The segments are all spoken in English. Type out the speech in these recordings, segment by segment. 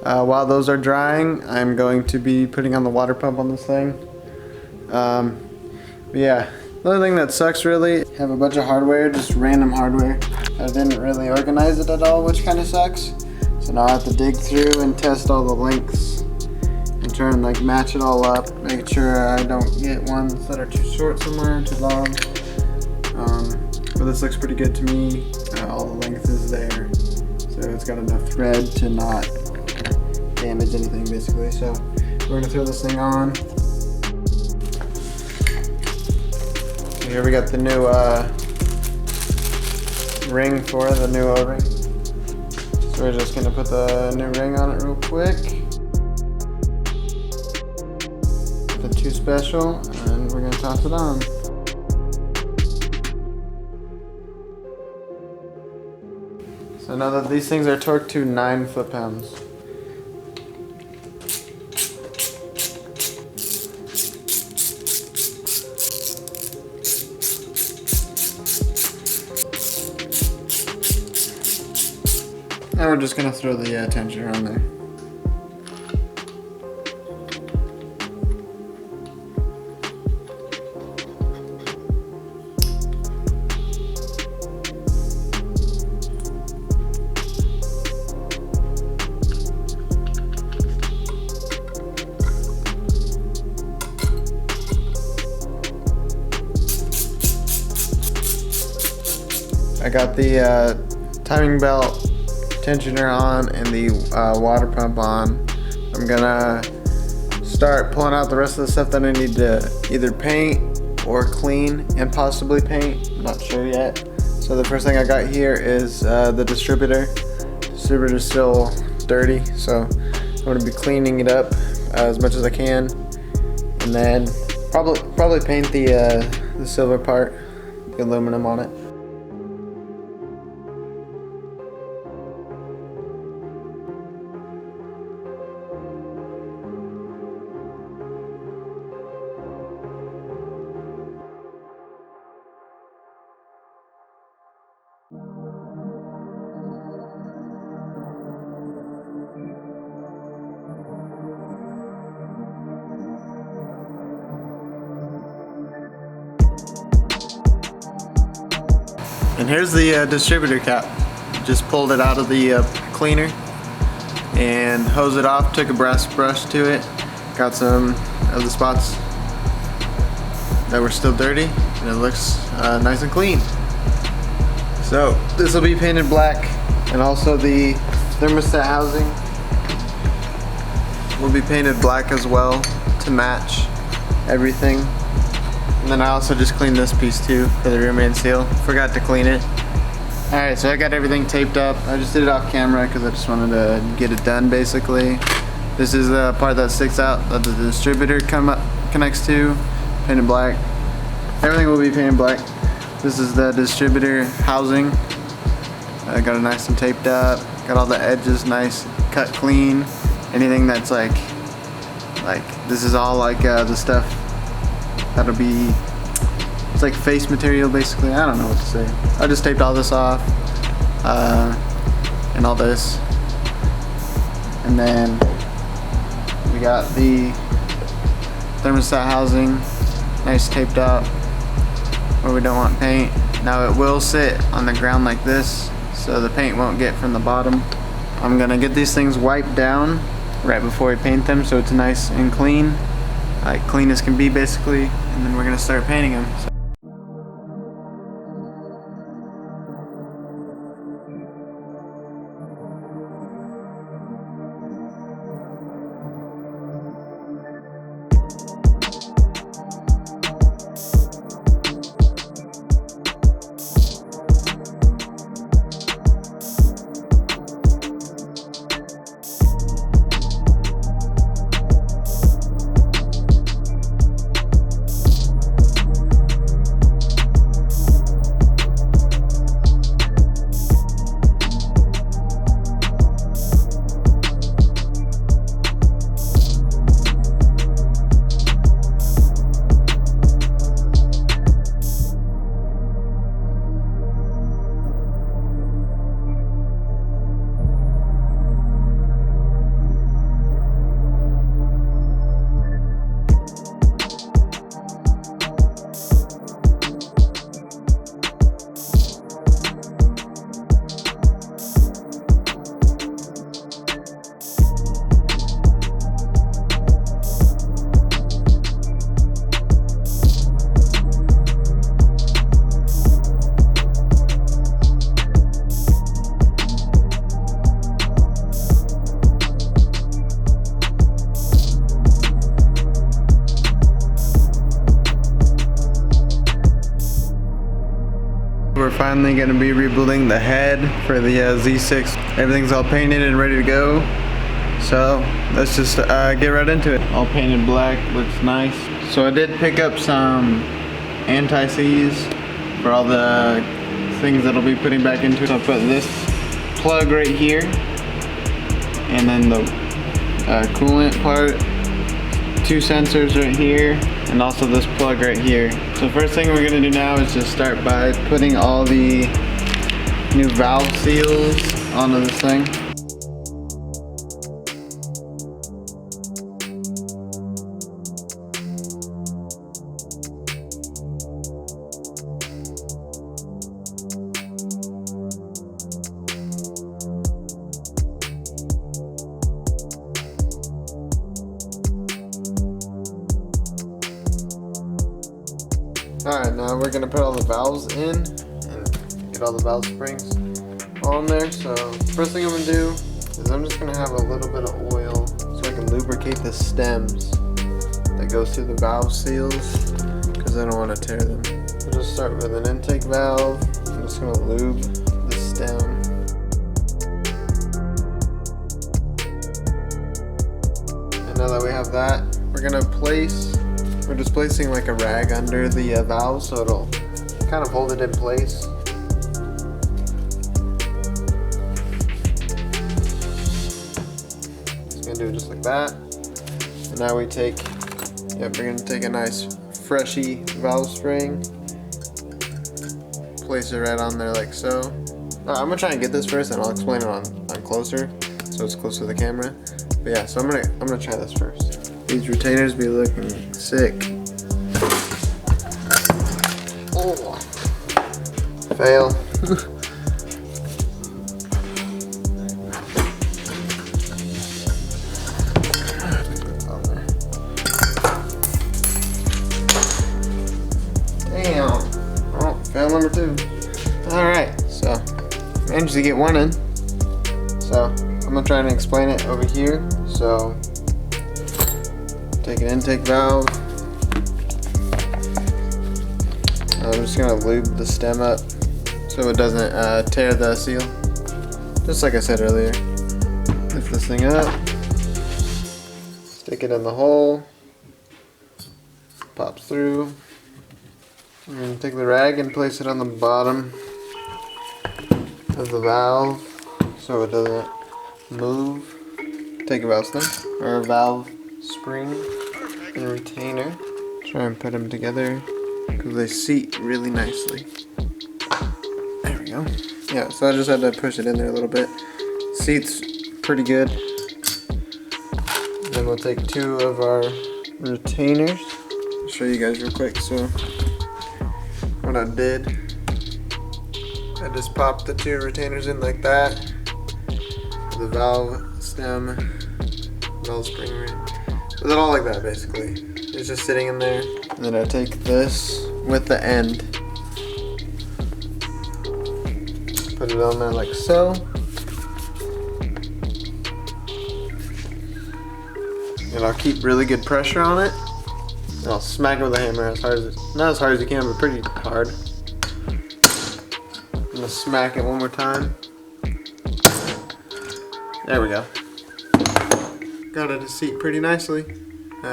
While those are drying, I'm going to be putting on the water pump on this thing. But yeah, the only thing that sucks really, I have a bunch of hardware, just random hardware. I didn't really organize it at all, which kind of sucks. So now I have to dig through and test all the lengths and try and like match it all up, make sure I don't get ones that are too short somewhere, too long. But this looks pretty good to me. All the length is there, so it's got enough thread to not damage anything basically. So we're gonna throw this thing on. So here we got the new ring for the new O-ring. So we're just gonna put the new ring on it real quick. Nothing too special, and we're gonna toss it on. So now that these things are torqued to 9 foot-pounds. And we're just gonna throw the tensioner on there. I got the timing belt tensioner on and the water pump on. I'm gonna start pulling out the rest of the stuff that I need to either paint or clean and possibly paint. I'm not sure yet. So the first thing I got here is the distributor. The distributor's still dirty, so I'm gonna be cleaning it up as much as I can, and then probably paint the silver part, the aluminum on it. And here's the distributor cap. Just pulled it out of the cleaner and hosed it off, took a brass brush to it, got some of the spots that were still dirty, and it looks nice and clean. So this will be painted black, and also the thermostat housing will be painted black as well to match everything. And then I also just cleaned this piece too for the rear main seal. Forgot to clean it. Alright, so I got everything taped up. I just did it off camera because I just wanted to get it done basically. This is the part that sticks out that the distributor connects to, painted black. Everything will be painted black. This is the distributor housing. I got it nice and taped up. Got all the edges nice, cut clean. Anything that's like this is all like the stuff that'll be, it's like face material basically. I don't know what to say. I just taped all this off and all this, and then we got the thermostat housing nice taped out where we don't want paint. Now it will sit on the ground like this, so the paint won't get from the bottom. I'm gonna get these things wiped down right before we paint them so it's nice and clean, like clean as can be basically, and then we're gonna start painting them. So finally gonna be rebuilding the head for the Z6. Everything's all painted and ready to go. So let's just get right into it. All painted black, looks nice. So I did pick up some anti-seize for all the things that I'll be putting back into it. So I'll put this plug right here, and then the coolant part, 2 sensors right here, and also this plug right here. So first thing we're gonna do now is just start by putting all the new valve seals onto this thing. Alright, now we're gonna put all the valves in and get all the valve springs on there. So first thing I'm gonna do is I'm just gonna have a little bit of oil so I can lubricate the stems that goes through the valve seals, because I don't want to tear them. I'll just start with an intake valve. I'm just gonna lube the stem. And now that we have that, we're just placing like a rag under the valve so it'll kind of hold it in place. Just gonna do it just like that. And now we're gonna take a nice freshy valve spring, place it right on there like so. I'm gonna try and get this first and I'll explain it on closer, so it's close to the camera. But yeah, so I'm gonna try this first. These retainers be looking sick. Oh, fail. Damn. Oh, fail number 2. Alright, so managed to get one in. So I'm gonna try and explain it over here. So take an intake valve. I'm just gonna lube the stem up so it doesn't tear the seal. Just like I said earlier. Lift this thing up, stick it in the hole, pops through. I'm gonna take the rag and place it on the bottom of the valve so it doesn't move. Take a valve stem or a valve spring and a retainer. Try and put them together because they seat really nicely. There we go. Yeah, so I just had to push it in there a little bit. Seats pretty good. Then we'll take 2 of our retainers. I'll show you guys real quick. So what I did, I just popped the 2 retainers in like that. The valve stem, valve spring ring. It's all like that basically. It's just sitting in there. And then I take this with the end, put it on there like so. And I'll keep really good pressure on it. And I'll smack it with a hammer not as hard as you can, but pretty hard. I'm gonna smack it one more time. There we go. Got it to seat pretty nicely,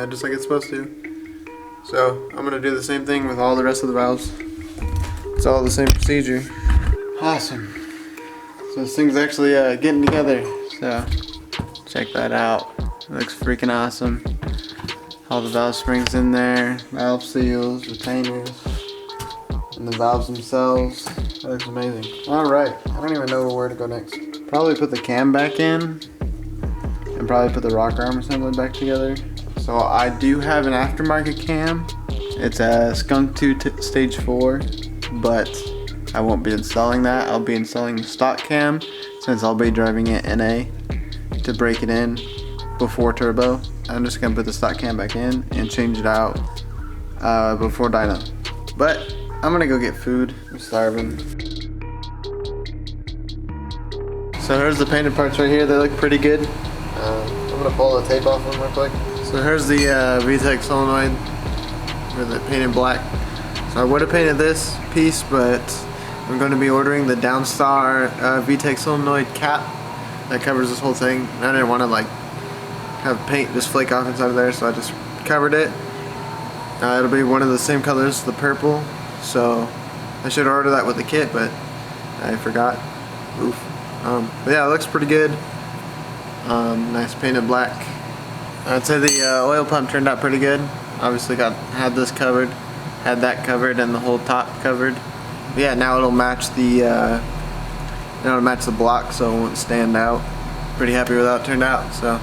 just like it's supposed to. So I'm gonna do the same thing with all the rest of the valves. It's all the same procedure. Awesome. So this thing's actually getting together. So check that out. It looks freaking awesome. All the valve springs in there, valve seals, retainers, and the valves themselves. That looks amazing. All right, I don't even know where to go next. Probably put the cam back in, and probably put the rocker arm assembly back together. So I do have an aftermarket cam. It's a Skunk 2 stage 4, but I won't be installing that. I'll be installing the stock cam since I'll be driving it NA to break it in before turbo. I'm just gonna put the stock cam back in and change it out before dyno. But I'm gonna go get food. I'm starving. So here's the painted parts right here. They look pretty good. I'm gonna pull the tape off them real quick. So here's the VTEC solenoid with it painted black. So I would have painted this piece, but I'm going to be ordering the Downstar VTEC solenoid cap that covers this whole thing. I didn't want to like have paint just flake off inside of there, so I just covered it. It'll be one of the same colors, the purple, so I should order that with the kit, but I forgot. Oof. But yeah, it looks pretty good. Nice painted black. I'd say the oil pump turned out pretty good. Obviously had this covered, had that covered, and the whole top covered. But yeah, now it'll match the block, so it won't stand out. Pretty happy with how it turned out. So,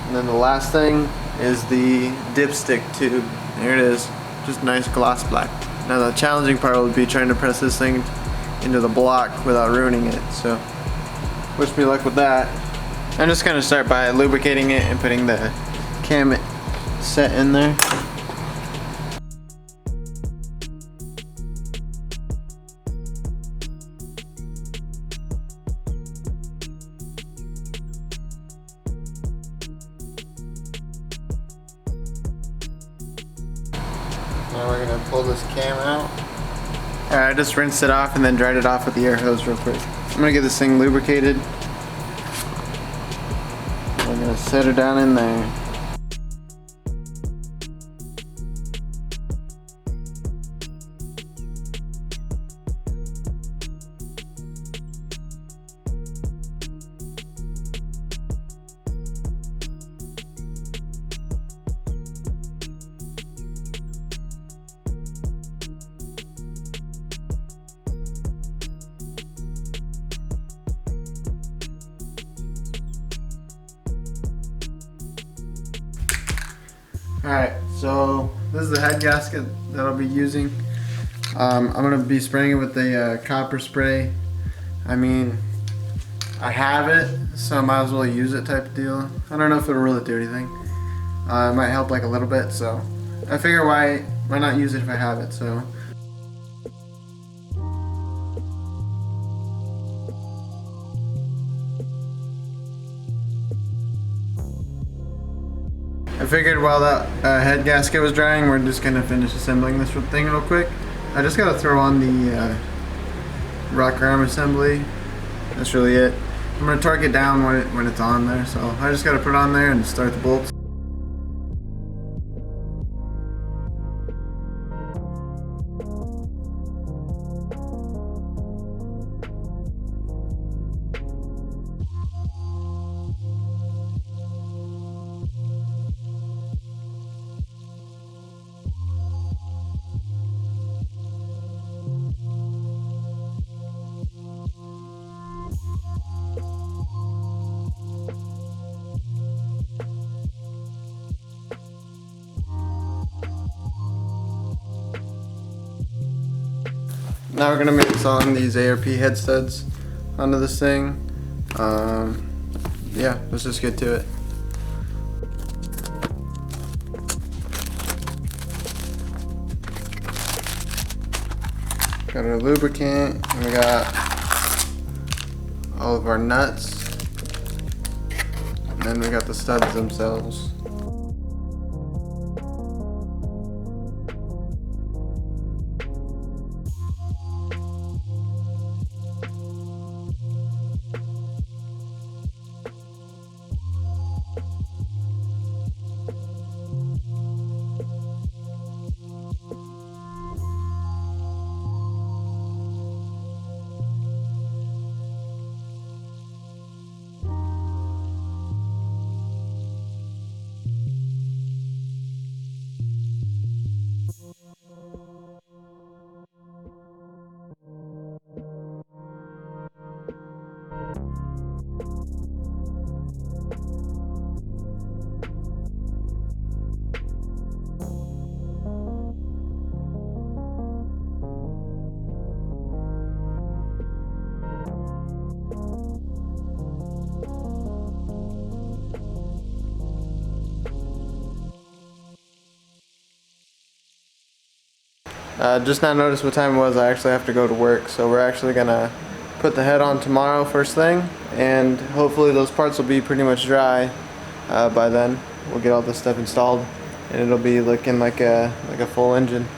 and then the last thing is the dipstick tube. There it is, just nice gloss black. Now the challenging part would be trying to press this thing into the block without ruining it. So, wish me luck with that. I'm just gonna start by lubricating it and putting the cam set in there. Now we're gonna pull this cam out. Alright, I just rinsed it off and then dried it off with the air hose real quick. I'm gonna get this thing lubricated. I'm gonna set her down in there. Alright, so this is the head gasket that I'll be using. I'm going to be spraying it with the copper spray. I mean, I have it, so I might as well use it type of deal. I don't know if it'll really do anything. It might help like a little bit, so I figure why not use it if I have it, so. I figured while that head gasket was drying, we're just gonna finish assembling this thing real quick. I just gotta throw on the rocker arm assembly. That's really it. I'm gonna torque it down when it's on there, so I just gotta put it on there and start the bolts. Now we're gonna mix on these ARP head studs onto this thing. Yeah, let's just get to it. Got our lubricant, and we got all of our nuts, and then we got the studs themselves. Just now noticed what time it was. I actually have to go to work, so we're actually gonna put the head on tomorrow first thing, and hopefully those parts will be pretty much dry by then. We'll get all this stuff installed and it'll be looking like a full engine.